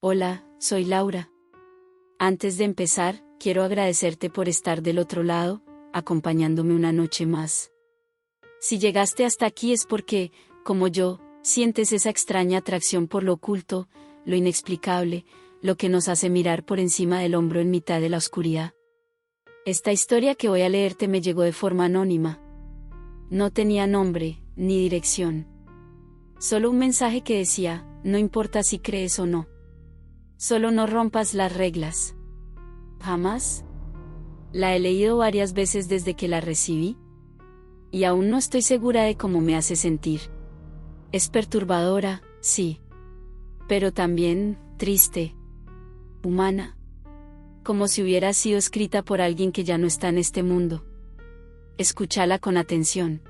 Hola, soy Laura. Antes de empezar, quiero agradecerte por estar del otro lado, acompañándome una noche más. Si llegaste hasta aquí es porque, como yo, sientes esa extraña atracción por lo oculto, lo inexplicable, lo que nos hace mirar por encima del hombro en mitad de la oscuridad. Esta historia que voy a leerte me llegó de forma anónima. No tenía nombre, ni dirección. Solo un mensaje que decía, no importa si crees o no. Solo no rompas las reglas. ¿Jamás? La he leído varias veces desde que la recibí. Y aún no estoy segura de cómo me hace sentir. Es perturbadora, sí. Pero también, triste. Humana. Como si hubiera sido escrita por alguien que ya no está en este mundo. Escúchala con atención.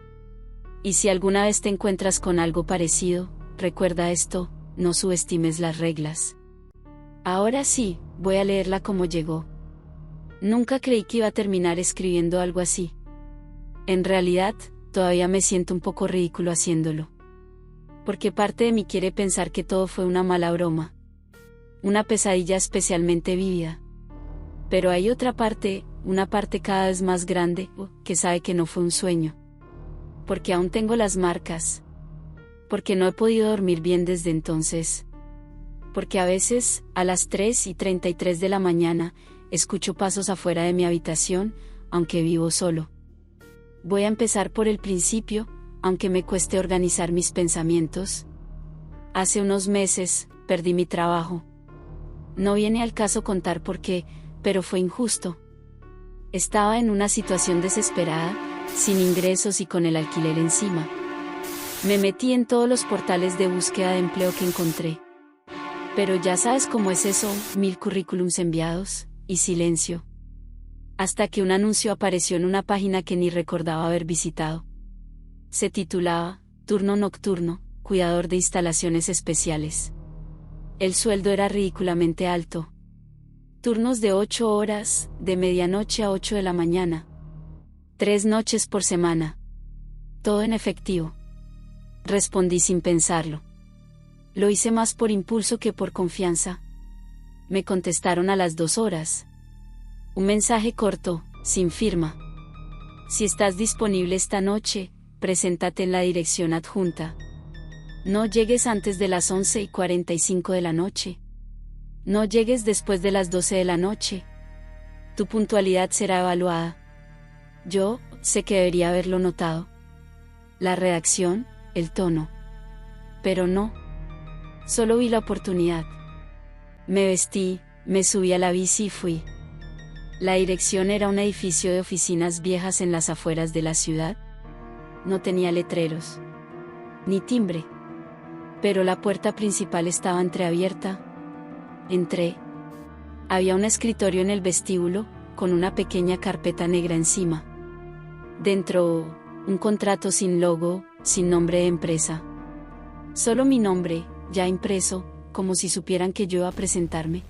Y si alguna vez te encuentras con algo parecido, recuerda esto, no subestimes las reglas. Ahora sí, voy a leerla como llegó. Nunca creí que iba a terminar escribiendo algo así. En realidad, todavía me siento un poco ridículo haciéndolo. Porque parte de mí quiere pensar que todo fue una mala broma. Una pesadilla especialmente vívida. Pero hay otra parte, una parte cada vez más grande, que sabe que no fue un sueño. Porque aún tengo las marcas. Porque no he podido dormir bien desde entonces. Porque a veces, a las 3:33 de la mañana, escucho pasos afuera de mi habitación, aunque vivo solo. Voy a empezar por el principio, aunque me cueste organizar mis pensamientos. Hace unos meses, perdí mi trabajo. No viene al caso contar por qué, pero fue injusto. Estaba en una situación desesperada, sin ingresos y con el alquiler encima. Me metí en todos los portales de búsqueda de empleo que encontré. Pero ya sabes cómo es eso, 1000 currículums enviados, y silencio. Hasta que un anuncio apareció en una página que ni recordaba haber visitado. Se titulaba, Turno Nocturno, Cuidador de Instalaciones Especiales. El sueldo era ridículamente alto. Turnos de 8 horas, de medianoche a 8 de la mañana. 3 noches por semana. Todo en efectivo. Respondí sin pensarlo. Lo hice más por impulso que por confianza. Me contestaron a las 2 horas. Un mensaje corto, sin firma. Si estás disponible esta noche, preséntate en la dirección adjunta. No llegues antes de las 11:45 de la noche. No llegues después de las 12 de la noche. Tu puntualidad será evaluada. Yo, sé que debería haberlo notado. La redacción, el tono. Pero no. Solo vi la oportunidad. Me vestí, me subí a la bici y fui. La dirección era un edificio de oficinas viejas en las afueras de la ciudad. No tenía letreros. Ni timbre. Pero la puerta principal estaba entreabierta. Entré. Había un escritorio en el vestíbulo, con una pequeña carpeta negra encima. Dentro, un contrato sin logo, sin nombre de empresa. Solo mi nombre, ya impreso, como si supieran que yo iba a presentarme.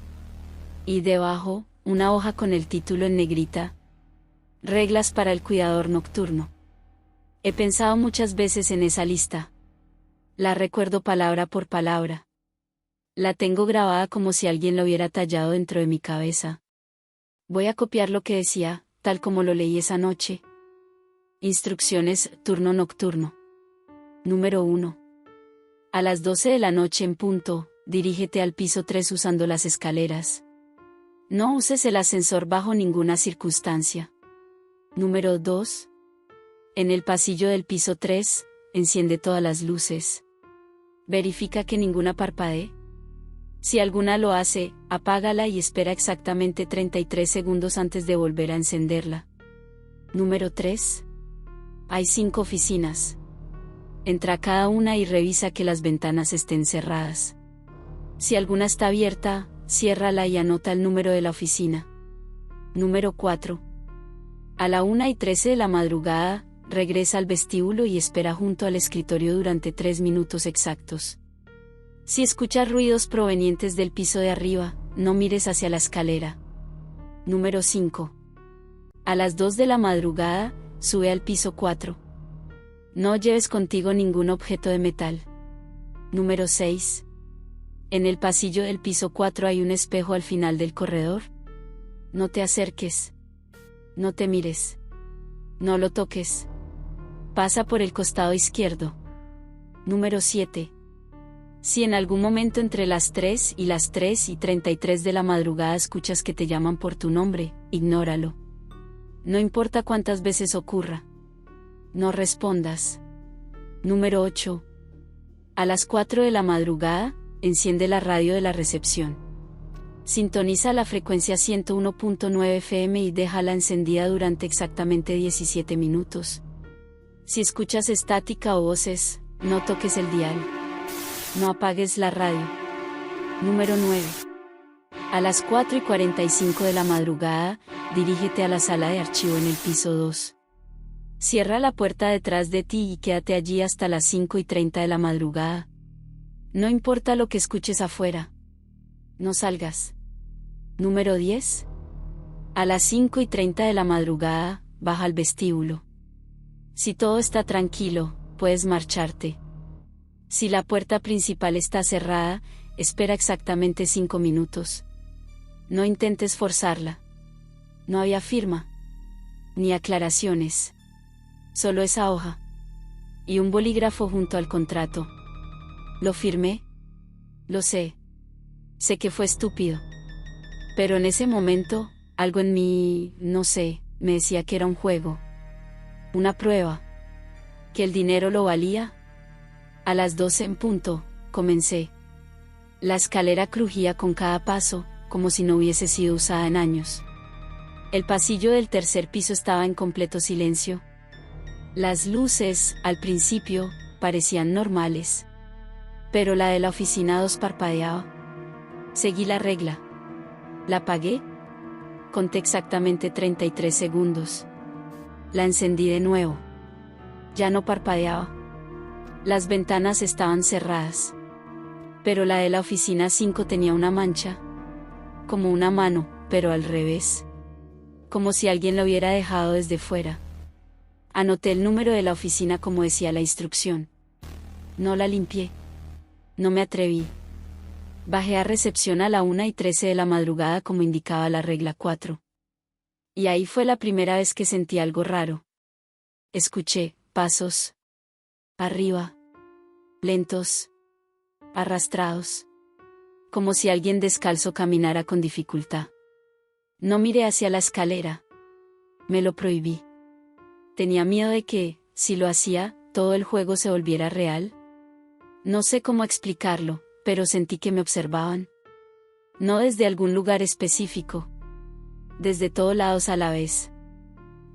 Y debajo, una hoja con el título en negrita. Reglas para el cuidador nocturno. He pensado muchas veces en esa lista. La recuerdo palabra por palabra. La tengo grabada como si alguien la hubiera tallado dentro de mi cabeza. Voy a copiar lo que decía, tal como lo leí esa noche. Instrucciones, turno nocturno. Número 1. A las 12 de la noche en punto, dirígete al piso 3 usando las escaleras. No uses el ascensor bajo ninguna circunstancia. Número 2. En el pasillo del piso 3, enciende todas las luces. Verifica que ninguna parpadee. Si alguna lo hace, apágala y espera exactamente 33 segundos antes de volver a encenderla. Número 3. Hay 5 oficinas. Entra a cada una y revisa que las ventanas estén cerradas. Si alguna está abierta, ciérrala y anota el número de la oficina. Número 4. A la 1:13 de la madrugada, regresa al vestíbulo y espera junto al escritorio durante 3 minutos exactos. Si escuchas ruidos provenientes del piso de arriba, no mires hacia la escalera. Número 5. A las 2 de la madrugada, sube al piso 4. No lleves contigo ningún objeto de metal. Número 6. En el pasillo del piso 4 hay un espejo al final del corredor. No te acerques. No te mires. No lo toques. Pasa por el costado izquierdo. Número 7. Si en algún momento entre las 3 y las 3:33 de la madrugada escuchas que te llaman por tu nombre, ignóralo. No importa cuántas veces ocurra. No respondas. Número 8. A las 4 de la madrugada, enciende la radio de la recepción. Sintoniza la frecuencia 101.9 FM y déjala encendida durante exactamente 17 minutos. Si escuchas estática o voces, no toques el dial. No apagues la radio. Número 9. A las 4:45 de la madrugada, dirígete a la sala de archivo en el piso 2. Cierra la puerta detrás de ti y quédate allí hasta las 5:30 de la madrugada. No importa lo que escuches afuera. No salgas. Número 10. A las 5:30 de la madrugada, baja al vestíbulo. Si todo está tranquilo, puedes marcharte. Si la puerta principal está cerrada, espera exactamente 5 minutos. No intentes forzarla. No había firma. Ni aclaraciones. Solo esa hoja. Y un bolígrafo junto al contrato. ¿Lo firmé? Lo sé. Sé que fue estúpido. Pero en ese momento, algo en mí, no sé, me decía que era un juego. Una prueba. Que el dinero lo valía. A las 12 en punto, comencé. La escalera crujía con cada paso, como si no hubiese sido usada en años. El pasillo del tercer piso estaba en completo silencio. Las luces, al principio, parecían normales. Pero la de la oficina 2 parpadeaba. Seguí la regla. La apagué. Conté exactamente 33 segundos. La encendí de nuevo. Ya no parpadeaba. Las ventanas estaban cerradas. Pero la de la oficina 5 tenía una mancha. Como una mano, pero al revés. Como si alguien la hubiera dejado desde fuera. Anoté el número de la oficina como decía la instrucción. No la limpié. No me atreví. Bajé a recepción a la 1:13 de la madrugada como indicaba la regla 4. Y ahí fue la primera vez que sentí algo raro. Escuché pasos. Arriba. Lentos. Arrastrados. Como si alguien descalzo caminara con dificultad. No miré hacia la escalera. Me lo prohibí. Tenía miedo de que, si lo hacía, todo el juego se volviera real. No sé cómo explicarlo, pero sentí que me observaban. No desde algún lugar específico. Desde todos lados a la vez.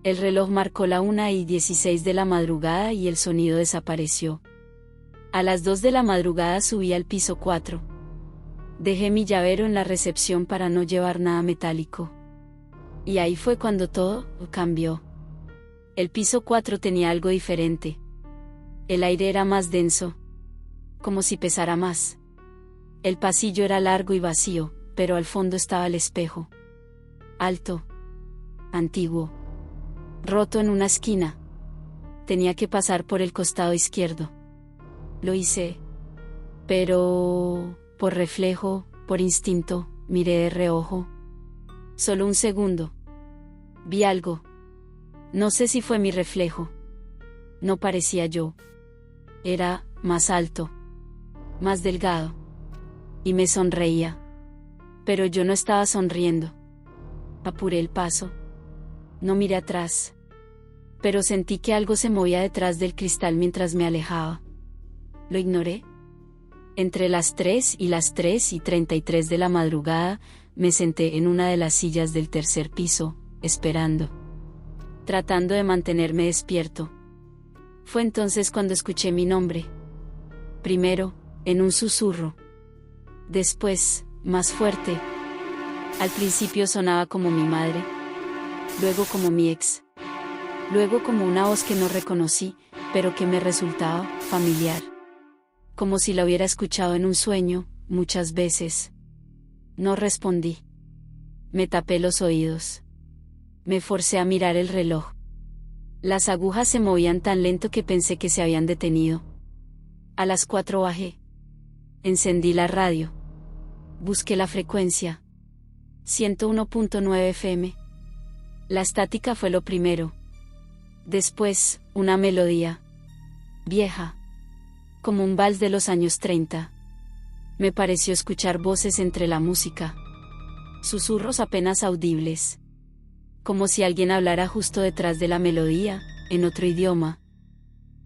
El reloj marcó la 1:16 de la madrugada y el sonido desapareció. A las 2 de la madrugada subí al piso 4. Dejé mi llavero en la recepción para no llevar nada metálico. Y ahí fue cuando todo cambió. El piso 4 tenía algo diferente. El aire era más denso. Como si pesara más. El pasillo era largo y vacío, pero al fondo estaba el espejo. Alto. Antiguo. Roto en una esquina. Tenía que pasar por el costado izquierdo. Lo hice. Pero, por reflejo, por instinto, miré de reojo. Solo un segundo. Vi algo. No sé si fue mi reflejo. No parecía yo. Era más alto. Más delgado. Y me sonreía. Pero yo no estaba sonriendo. Apuré el paso. No miré atrás. Pero sentí que algo se movía detrás del cristal mientras me alejaba. Lo ignoré. Entre las 3 y las 3:33 de la madrugada, me senté en una de las sillas del tercer piso, esperando. Tratando de mantenerme despierto. Fue entonces cuando escuché mi nombre. Primero, en un susurro. Después, más fuerte. Al principio sonaba como mi madre. Luego como mi ex. Luego como una voz que no reconocí, pero que me resultaba familiar. Como si la hubiera escuchado en un sueño, muchas veces. No respondí. Me tapé los oídos. Me forcé a mirar el reloj. Las agujas se movían tan lento que pensé que se habían detenido. A las 4 bajé. Encendí la radio. Busqué la frecuencia. 101.9 FM. La estática fue lo primero. Después, una melodía. Vieja. Como un vals de los años 30. Me pareció escuchar voces entre la música. Susurros apenas audibles. Como si alguien hablara justo detrás de la melodía, en otro idioma.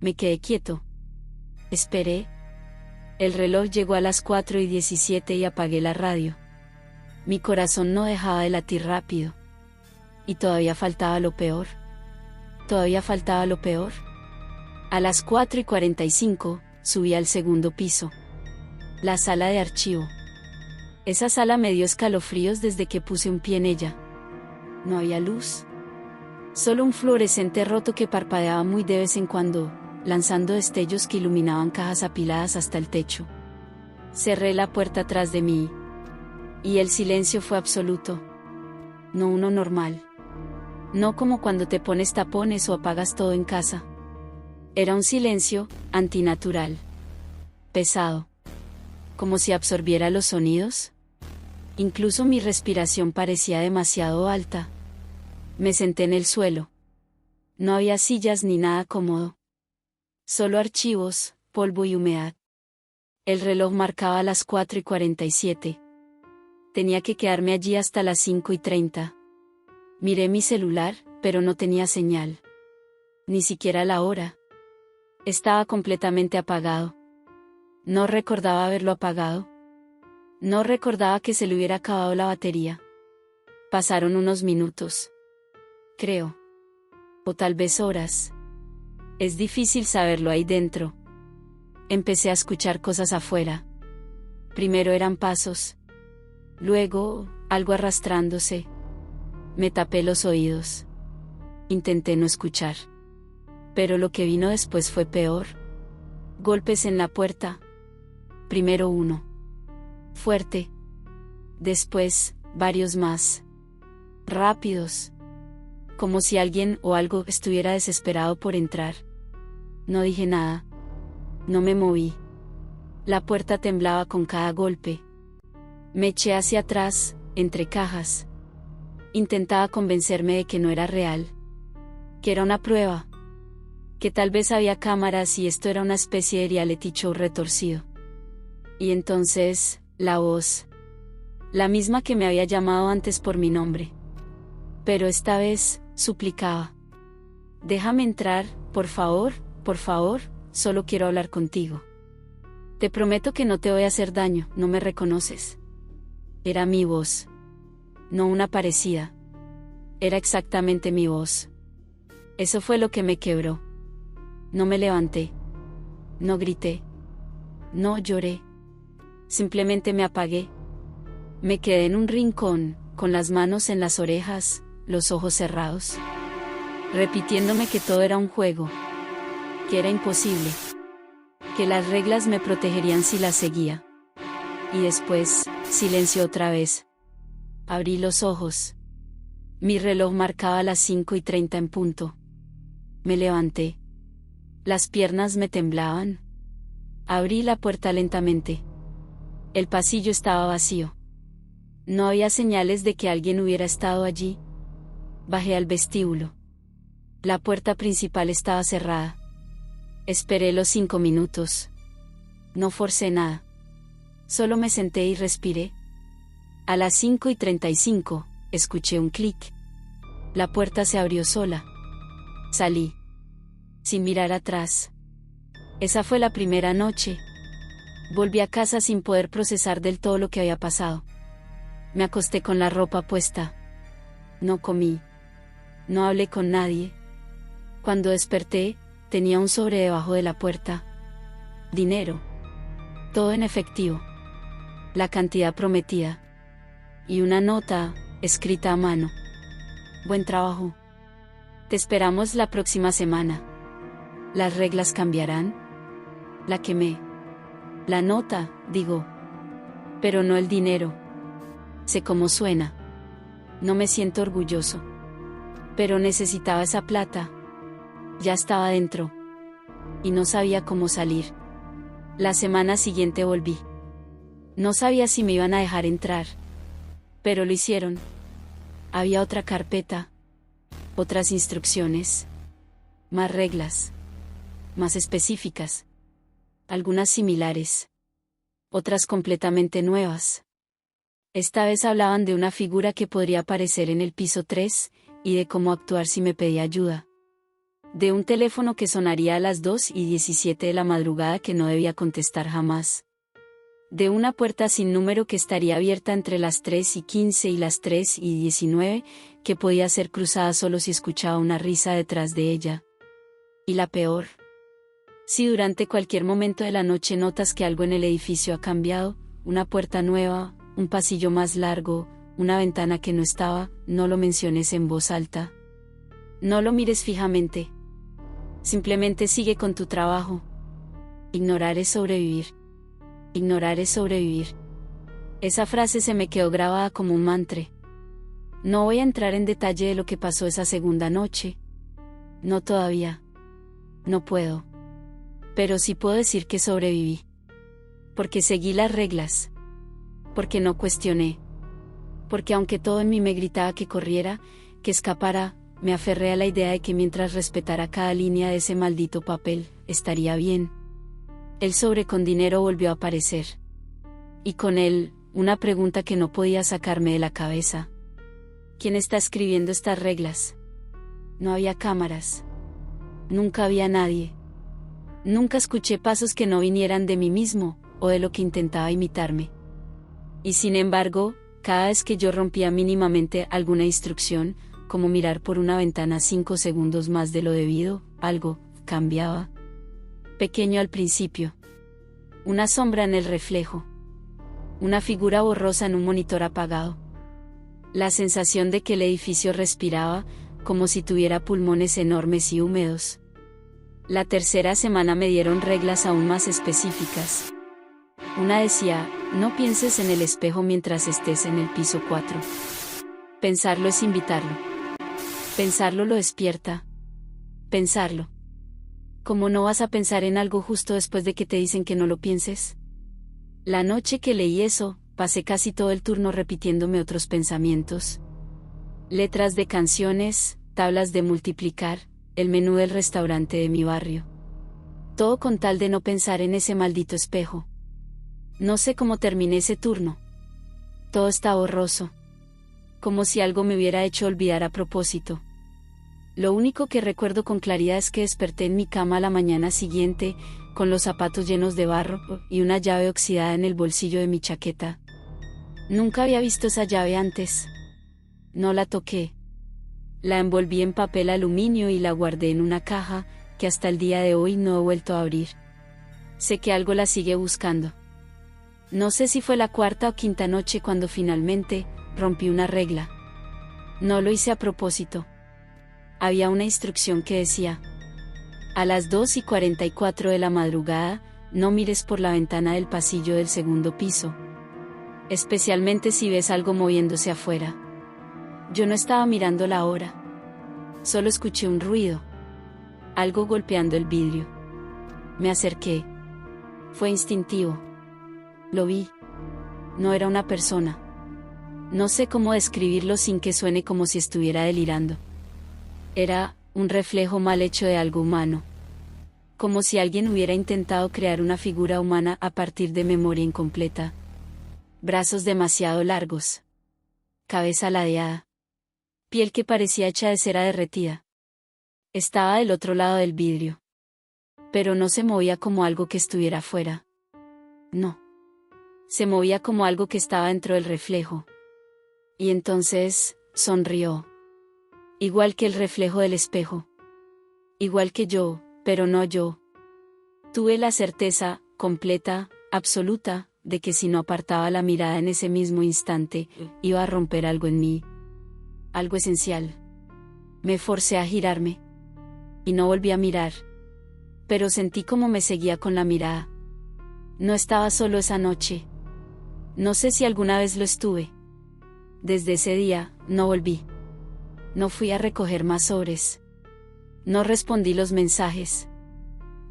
Me quedé quieto. Esperé. El reloj llegó a las 4:17 y apagué la radio. Mi corazón no dejaba de latir rápido. Y todavía faltaba lo peor. Todavía faltaba lo peor. A las 4:45, subí al segundo piso. La sala de archivo. Esa sala me dio escalofríos desde que puse un pie en ella. No había luz. Solo un fluorescente roto que parpadeaba muy de vez en cuando, lanzando destellos que iluminaban cajas apiladas hasta el techo. Cerré la puerta tras de mí. Y el silencio fue absoluto. No uno normal. No como cuando te pones tapones o apagas todo en casa. Era un silencio antinatural. Pesado. Como si absorbiera los sonidos. Incluso mi respiración parecía demasiado alta. Me senté en el suelo. No había sillas ni nada cómodo. Solo archivos, polvo y humedad. El reloj marcaba las 4:47. Tenía que quedarme allí hasta las 5:30. Miré mi celular, pero no tenía señal. Ni siquiera la hora. Estaba completamente apagado. No recordaba haberlo apagado. No recordaba que se le hubiera acabado la batería. Pasaron unos minutos. Creo. O tal vez horas. Es difícil saberlo ahí dentro. Empecé a escuchar cosas afuera. Primero eran pasos. Luego, algo arrastrándose. Me tapé los oídos. Intenté no escuchar. Pero lo que vino después fue peor. Golpes en la puerta. Primero uno. Fuerte. Después, varios más. Rápidos. Como si alguien o algo estuviera desesperado por entrar. No dije nada. No me moví. La puerta temblaba con cada golpe. Me eché hacia atrás, entre cajas. Intentaba convencerme de que no era real. Que era una prueba. Que tal vez había cámaras y esto era una especie de reality show retorcido. Y entonces, la voz. La misma que me había llamado antes por mi nombre. Pero esta vez, suplicaba. Déjame entrar, por favor, solo quiero hablar contigo. Te prometo que no te voy a hacer daño, no me reconoces. Era mi voz. No una parecida. Era exactamente mi voz. Eso fue lo que me quebró. No me levanté. No grité. No lloré. Simplemente me apagué. Me quedé en un rincón, con las manos en las orejas, los ojos cerrados. Repitiéndome que todo era un juego. Que era imposible. Que las reglas me protegerían si las seguía. Y después, silencio otra vez. Abrí los ojos. Mi reloj marcaba las 5:30 en punto. Me levanté. Las piernas me temblaban. Abrí la puerta lentamente. El pasillo estaba vacío. No había señales de que alguien hubiera estado allí. Bajé al vestíbulo. La puerta principal estaba cerrada. Esperé los 5 minutos. No forcé nada. Solo me senté y respiré. A las 5:35, escuché un clic. La puerta se abrió sola. Salí. Sin mirar atrás. Esa fue la primera noche. Volví a casa sin poder procesar del todo lo que había pasado. Me acosté con la ropa puesta. No comí. No hablé con nadie. Cuando desperté, tenía un sobre debajo de la puerta. Dinero. Todo en efectivo. La cantidad prometida. Y una nota, escrita a mano. Buen trabajo. Te esperamos la próxima semana. ¿Las reglas cambiarán? La quemé. La nota, digo. Pero no el dinero. Sé cómo suena. No me siento orgulloso. Pero necesitaba esa plata. Ya estaba dentro. Y no sabía cómo salir. La semana siguiente volví. No sabía si me iban a dejar entrar. Pero lo hicieron. Había otra carpeta. Otras instrucciones. Más reglas. Más específicas. Algunas similares. Otras completamente nuevas. Esta vez hablaban de una figura que podría aparecer en el piso 3, y de cómo actuar si me pedía ayuda. De un teléfono que sonaría a las 2:17 de la madrugada que no debía contestar jamás. De una puerta sin número que estaría abierta entre las 3:15 y las 3:19, que podía ser cruzada solo si escuchaba una risa detrás de ella. Y la peor. Si durante cualquier momento de la noche notas que algo en el edificio ha cambiado, una puerta nueva, un pasillo más largo, una ventana que no estaba, no lo menciones en voz alta. No lo mires fijamente. Simplemente sigue con tu trabajo. Ignorar es sobrevivir. Ignorar es sobrevivir. Esa frase se me quedó grabada como un mantra. No voy a entrar en detalle de lo que pasó esa segunda noche. No todavía. No puedo. Pero sí puedo decir que sobreviví. Porque seguí las reglas. Porque no cuestioné. Porque aunque todo en mí me gritaba que corriera, que escapara, me aferré a la idea de que mientras respetara cada línea de ese maldito papel, estaría bien. El sobre con dinero volvió a aparecer. Y con él, una pregunta que no podía sacarme de la cabeza. ¿Quién está escribiendo estas reglas? No había cámaras. Nunca había nadie. Nunca escuché pasos que no vinieran de mí mismo, o de lo que intentaba imitarme. Y sin embargo, cada vez que yo rompía mínimamente alguna instrucción, como mirar por una ventana 5 segundos más de lo debido, algo cambiaba. Pequeño al principio. Una sombra en el reflejo. Una figura borrosa en un monitor apagado. La sensación de que el edificio respiraba, como si tuviera pulmones enormes y húmedos. La tercera semana me dieron reglas aún más específicas. Una decía, no pienses en el espejo mientras estés en el piso 4. Pensarlo es invitarlo. Pensarlo lo despierta. Pensarlo. ¿Cómo no vas a pensar en algo justo después de que te dicen que no lo pienses? La noche que leí eso, pasé casi todo el turno repitiéndome otros pensamientos. Letras de canciones, tablas de multiplicar, el menú del restaurante de mi barrio. Todo con tal de no pensar en ese maldito espejo. No sé cómo terminé ese turno. Todo está borroso. Como si algo me hubiera hecho olvidar a propósito. Lo único que recuerdo con claridad es que desperté en mi cama a la mañana siguiente, con los zapatos llenos de barro, y una llave oxidada en el bolsillo de mi chaqueta. Nunca había visto esa llave antes. No la toqué. La envolví en papel aluminio y la guardé en una caja, que hasta el día de hoy no he vuelto a abrir. Sé que algo la sigue buscando. No sé si fue la cuarta o quinta noche cuando finalmente, rompí una regla. No lo hice a propósito. Había una instrucción que decía: a las 2:44 de la madrugada, no mires por la ventana del pasillo del segundo piso. Especialmente si ves algo moviéndose afuera. Yo no estaba mirando la hora. Solo escuché un ruido. Algo golpeando el vidrio. Me acerqué. Fue instintivo. Lo vi. No era una persona. No sé cómo describirlo sin que suene como si estuviera delirando. Era un reflejo mal hecho de algo humano. Como si alguien hubiera intentado crear una figura humana a partir de memoria incompleta. Brazos demasiado largos. Cabeza ladeada. Piel que parecía hecha de cera derretida. Estaba del otro lado del vidrio. Pero no se movía como algo que estuviera afuera. No. Se movía como algo que estaba dentro del reflejo. Y entonces, sonrió. Igual que el reflejo del espejo. Igual que yo, pero no yo. Tuve la certeza, completa, absoluta, de que si no apartaba la mirada en ese mismo instante, iba a romper algo en mí. Algo esencial. Me forcé a girarme. Y no volví a mirar. Pero sentí como me seguía con la mirada. No estaba solo esa noche. No sé si alguna vez lo estuve. Desde ese día, no volví. No fui a recoger más sobres. No respondí los mensajes.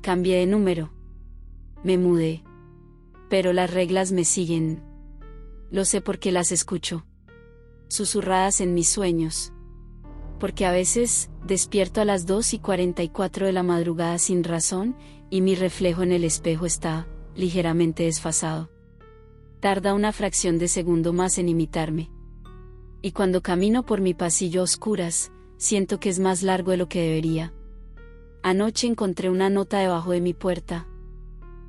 Cambié de número. Me mudé. Pero las reglas me siguen. Lo sé porque las escucho. Susurradas en mis sueños. Porque a veces, despierto a las 2:44 de la madrugada sin razón, y mi reflejo en el espejo está, ligeramente desfasado. Tarda una fracción de segundo más en imitarme. Y cuando camino por mi pasillo a oscuras, siento que es más largo de lo que debería. Anoche encontré una nota debajo de mi puerta.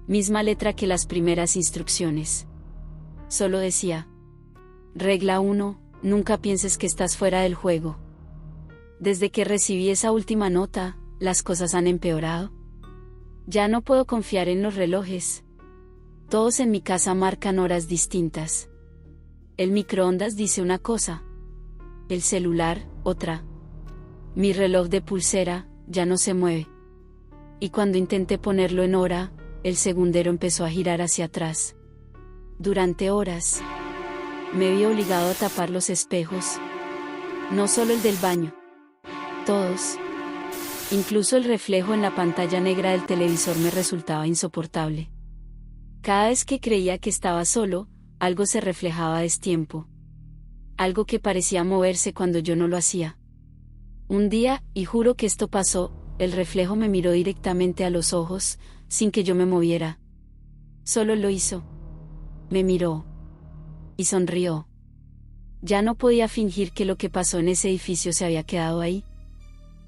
Misma letra que las primeras instrucciones. Solo decía: Regla 1, nunca pienses que estás fuera del juego. Desde que recibí esa última nota, las cosas han empeorado. Ya no puedo confiar en los relojes. Todos en mi casa marcan horas distintas. El microondas dice una cosa. El celular, otra. Mi reloj de pulsera, ya no se mueve. Y cuando intenté ponerlo en hora, el segundero empezó a girar hacia atrás. Durante horas, me vi obligado a tapar los espejos. No solo el del baño. Todos. Incluso el reflejo en la pantalla negra del televisor me resultaba insoportable. Cada vez que creía que estaba solo, algo se reflejaba a destiempo. Algo que parecía moverse cuando yo no lo hacía. Un día, y juro que esto pasó, el reflejo me miró directamente a los ojos, sin que yo me moviera. Solo lo hizo. Me miró. Y sonrió. Ya no podía fingir que lo que pasó en ese edificio se había quedado ahí.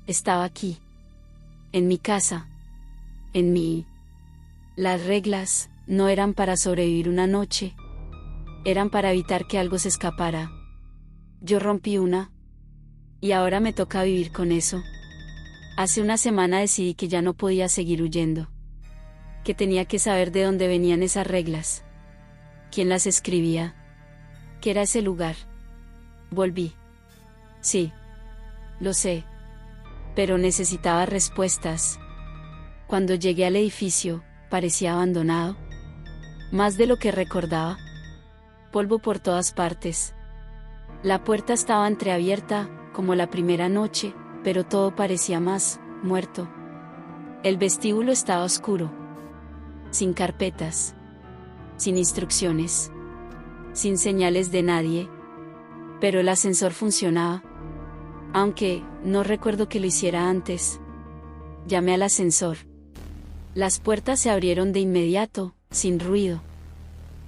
Estaba aquí. En mi casa. En mí. Las reglas no eran para sobrevivir una noche. Eran para evitar que algo se escapara. Yo rompí una. Y ahora me toca vivir con eso. Hace una semana decidí que ya no podía seguir huyendo. Que tenía que saber de dónde venían esas reglas. ¿Quién las escribía? ¿Qué era ese lugar? Volví. Sí. Lo sé. Pero necesitaba respuestas. Cuando llegué al edificio, parecía abandonado. Más de lo que recordaba. Polvo por todas partes. La puerta estaba entreabierta, como la primera noche, pero todo parecía más muerto. El vestíbulo estaba oscuro. Sin carpetas. Sin instrucciones. Sin señales de nadie. Pero el ascensor funcionaba. Aunque, no recuerdo que lo hiciera antes. Llamé al ascensor. Las puertas se abrieron de inmediato, sin ruido.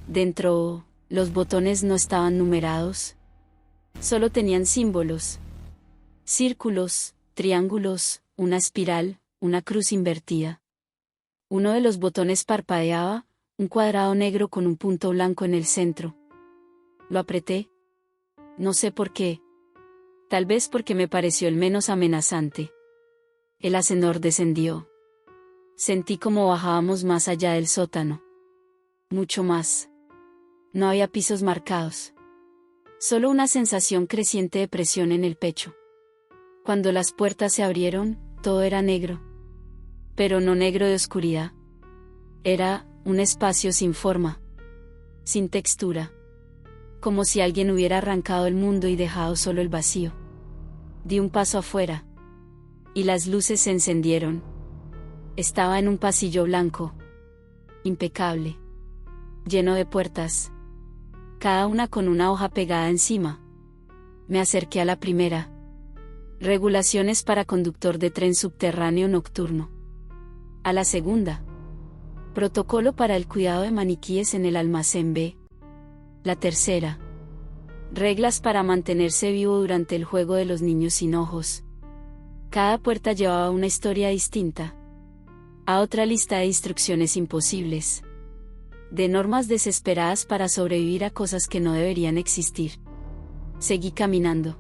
Dentro, los botones no estaban numerados. Solo tenían símbolos. Círculos, triángulos, una espiral, una cruz invertida. Uno de los botones parpadeaba, un cuadrado negro con un punto blanco en el centro. Lo apreté. No sé por qué. Tal vez porque me pareció el menos amenazante. El ascensor descendió. Sentí como bajábamos más allá del sótano. Mucho más. No había pisos marcados. Solo una sensación creciente de presión en el pecho. Cuando las puertas se abrieron, todo era negro. Pero no negro de oscuridad. Era un espacio sin forma. Sin textura. Como si alguien hubiera arrancado el mundo y dejado solo el vacío. Di un paso afuera. Y las luces se encendieron. Estaba en un pasillo blanco. Impecable. Lleno de puertas. Cada una con una hoja pegada encima. Me acerqué a la primera. Regulaciones para conductor de tren subterráneo nocturno. A la segunda. Protocolo para el cuidado de maniquíes en el almacén B. La tercera. Reglas para mantenerse vivo durante el juego de los niños sin ojos. Cada puerta llevaba una historia distinta. A otra lista de instrucciones imposibles. De normas desesperadas para sobrevivir a cosas que no deberían existir. Seguí caminando.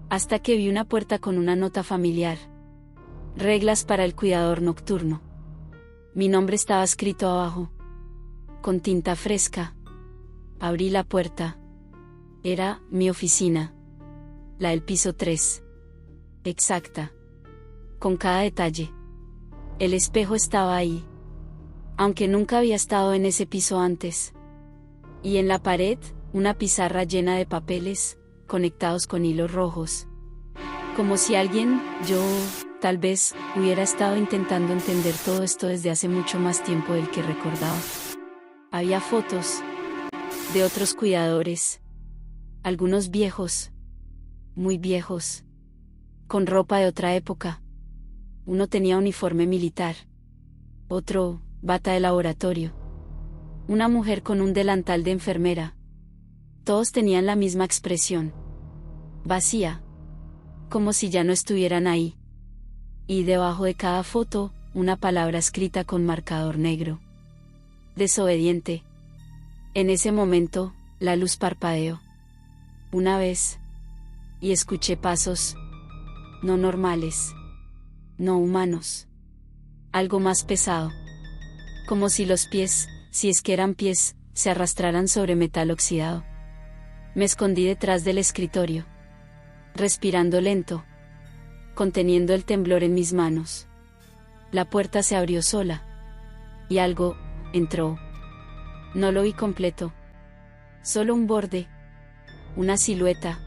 Hasta que vi una puerta con una nota familiar. Reglas para el cuidador nocturno. Mi nombre estaba escrito abajo. Con tinta fresca. Abrí la puerta. Era mi oficina. La del piso 3. Exacta. Con cada detalle. El espejo estaba ahí. Aunque nunca había estado en ese piso antes. Y en la pared, una pizarra llena de papeles, conectados con hilos rojos. Como si alguien, yo, tal vez, hubiera estado intentando entender todo esto desde hace mucho más tiempo del que recordaba. Había fotos de otros cuidadores, algunos viejos, muy viejos, con ropa de otra época. Uno tenía uniforme militar, otro, bata de laboratorio. Una mujer con un delantal de enfermera. Todos tenían la misma expresión. Vacía. Como si ya no estuvieran ahí. Y debajo de cada foto, una palabra escrita con marcador negro. Desobediente. En ese momento, la luz parpadeó. Una vez. Y escuché pasos. No normales. No humanos. Algo más pesado. Como si los pies, si es que eran pies, se arrastraran sobre metal oxidado. Me escondí detrás del escritorio. Respirando lento. Conteniendo el temblor en mis manos. La puerta se abrió sola. Y algo entró. No lo vi completo. Solo un borde. Una silueta.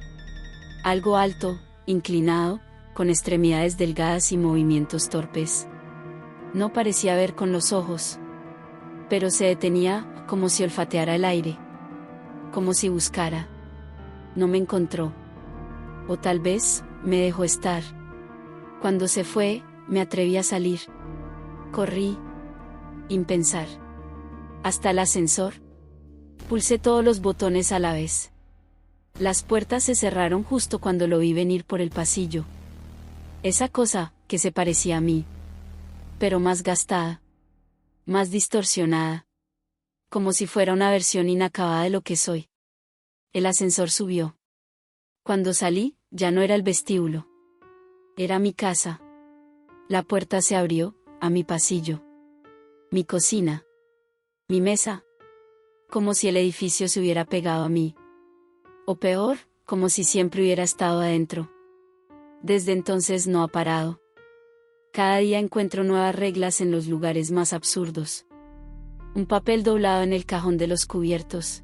Algo alto, inclinado, con extremidades delgadas y movimientos torpes. No parecía ver con los ojos. Pero se detenía, como si olfateara el aire. Como si buscara. No me encontró. O tal vez, me dejó estar. Cuando se fue, me atreví a salir. Corrí. Sin pensar. Hasta el ascensor. Pulsé todos los botones a la vez. Las puertas se cerraron justo cuando lo vi venir por el pasillo. Esa cosa, que se parecía a mí. Pero más gastada. Más distorsionada. Como si fuera una versión inacabada de lo que soy. El ascensor subió. Cuando salí, ya no era el vestíbulo. Era mi casa. La puerta se abrió, a mi pasillo. Mi cocina. Mi mesa. Como si el edificio se hubiera pegado a mí. O peor, como si siempre hubiera estado adentro. Desde entonces no ha parado. Cada día encuentro nuevas reglas en los lugares más absurdos. Un papel doblado en el cajón de los cubiertos.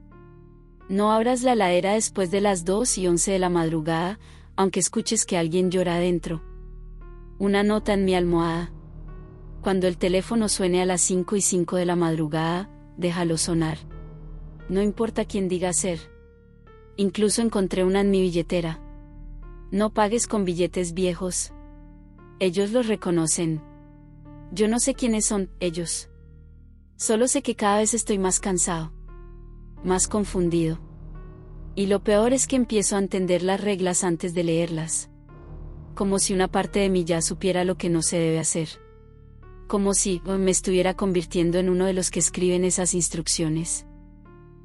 No abras la heladera después de las 2:11 de la madrugada, aunque escuches que alguien llora adentro. Una nota en mi almohada. Cuando el teléfono suene a las 5:05 de la madrugada, déjalo sonar. No importa quién diga ser. Incluso encontré una en mi billetera. No pagues con billetes viejos. Ellos los reconocen. Yo no sé quiénes son ellos. Solo sé que cada vez estoy más cansado. Más confundido. Y lo peor es que empiezo a entender las reglas antes de leerlas. Como si una parte de mí ya supiera lo que no se debe hacer. Como si me estuviera convirtiendo en uno de los que escriben esas instrucciones.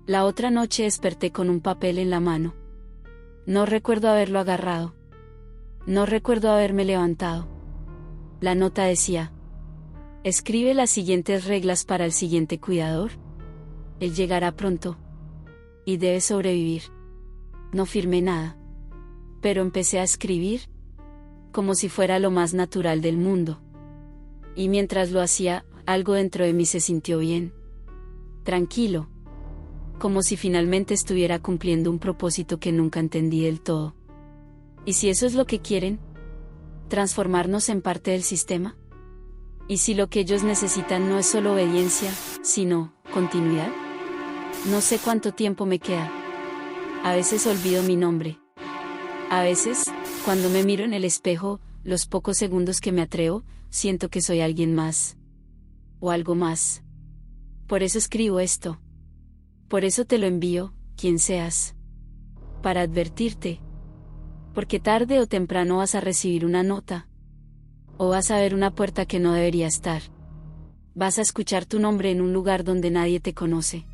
La otra noche desperté con un papel en la mano. No recuerdo haberlo agarrado. No recuerdo haberme levantado. La nota decía: escribe las siguientes reglas para el siguiente cuidador. Él llegará pronto. Y debe sobrevivir. No firmé nada. Pero empecé a escribir. Como si fuera lo más natural del mundo. Y mientras lo hacía, algo dentro de mí se sintió bien. Tranquilo. Como si finalmente estuviera cumpliendo un propósito que nunca entendí del todo. ¿Y si eso es lo que quieren? ¿Transformarnos en parte del sistema? ¿Y si lo que ellos necesitan no es solo obediencia, sino continuidad? No sé cuánto tiempo me queda. A veces olvido mi nombre. A veces, cuando me miro en el espejo, los pocos segundos que me atrevo, siento que soy alguien más. O algo más. Por eso escribo esto. Por eso te lo envío, quien seas. Para advertirte. Porque tarde o temprano vas a recibir una nota. O vas a ver una puerta que no debería estar. Vas a escuchar tu nombre en un lugar donde nadie te conoce.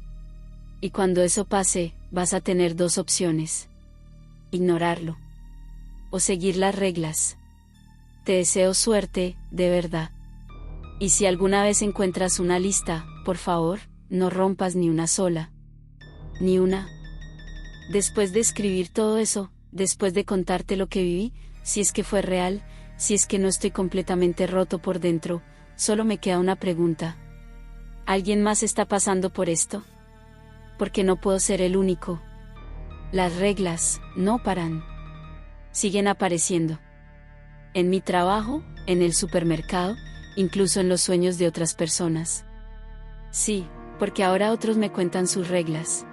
Y cuando eso pase, vas a tener dos opciones. Ignorarlo. O seguir las reglas. Te deseo suerte, de verdad. Y si alguna vez encuentras una lista, por favor, no rompas ni una sola. Ni una. Después de escribir todo eso, después de contarte lo que viví, si es que fue real, si es que no estoy completamente roto por dentro, solo me queda una pregunta. ¿Alguien más está pasando por esto? Porque no puedo ser el único. Las reglas no paran. Siguen apareciendo. En mi trabajo, en el supermercado, incluso en los sueños de otras personas. Sí, Porque ahora otros me cuentan sus reglas.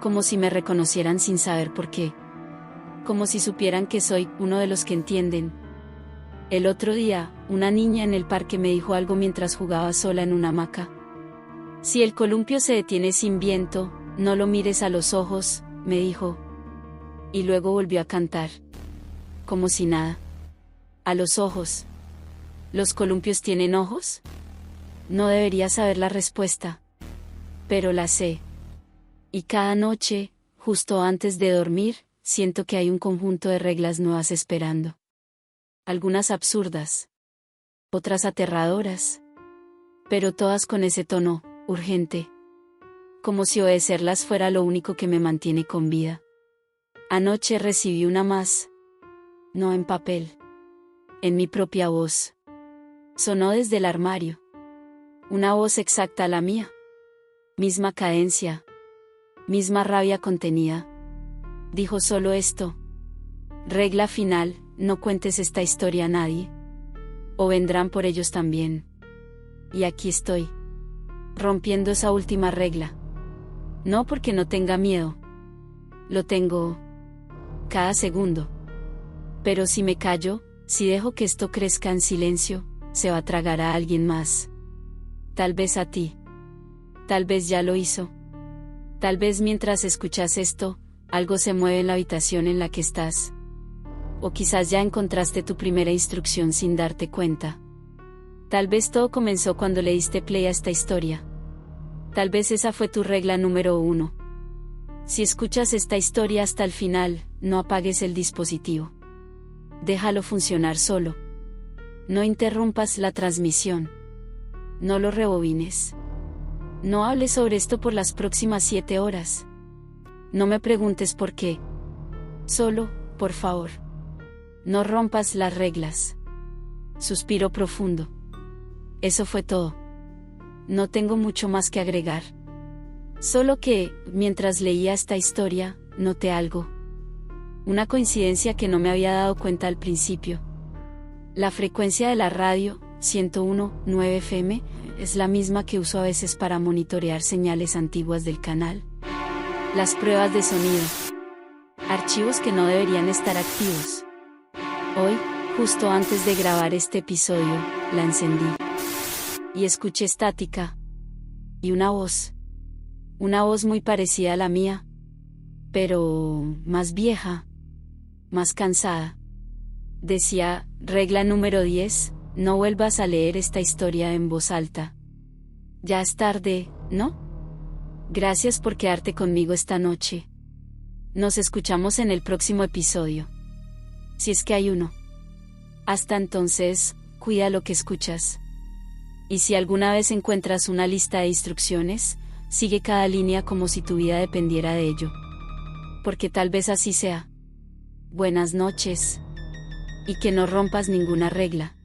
Como si me reconocieran sin saber por qué. Como si supieran que soy uno de los que entienden. El otro día, una niña en el parque me dijo algo mientras jugaba sola en una hamaca. Si el columpio se detiene sin viento, no lo mires a los ojos, me dijo. Y luego volvió a cantar. Como si nada. A los ojos. ¿Los columpios tienen ojos? No debería saber la respuesta. Pero la sé. Y cada noche, justo antes de dormir, siento que hay un conjunto de reglas nuevas esperando. Algunas absurdas. Otras aterradoras. Pero todas con ese tono, urgente. Como si obedecerlas fuera lo único que me mantiene con vida. Anoche recibí una más. No en papel. En mi propia voz. Sonó desde el armario. Una voz exacta a la mía. Misma cadencia. Misma rabia contenida. Dijo solo esto. Regla final, no cuentes esta historia a nadie. O vendrán por ellos también. Y aquí estoy. Rompiendo esa última regla. No porque no tenga miedo. Lo tengo. Cada segundo. Pero si me callo, si dejo que esto crezca en silencio, se va a tragar a alguien más. Tal vez a ti. Tal vez ya lo hizo. Tal vez mientras escuchas esto, algo se mueve en la habitación en la que estás. O quizás ya encontraste tu primera instrucción sin darte cuenta. Tal vez todo comenzó cuando le diste play a esta historia. Tal vez esa fue tu regla número 1. Si escuchas esta historia hasta el final, no apagues el dispositivo. Déjalo funcionar solo. No interrumpas la transmisión. No lo rebobines. No hables sobre esto por las próximas 7 horas. No me preguntes por qué. Solo, por favor. No rompas las reglas. Suspiro profundo. Eso fue todo. No tengo mucho más que agregar. Solo que, mientras leía esta historia, noté algo. Una coincidencia que no me había dado cuenta al principio. La frecuencia de la radio, 101.9 FM, es la misma que uso a veces para monitorear señales antiguas del canal. Las pruebas de sonido. Archivos que no deberían estar activos. Hoy, justo antes de grabar este episodio, la encendí. Y escuché estática. Y una voz. Una voz muy parecida a la mía. Pero más vieja. Más cansada. Decía, regla número 10, no vuelvas a leer esta historia en voz alta. Ya es tarde, ¿no? Gracias por quedarte conmigo esta noche. Nos escuchamos en el próximo episodio. Si es que hay uno. Hasta entonces, cuida lo que escuchas. Y si alguna vez encuentras una lista de instrucciones, sigue cada línea como si tu vida dependiera de ello. Porque tal vez así sea. Buenas noches. Y que no rompas ninguna regla.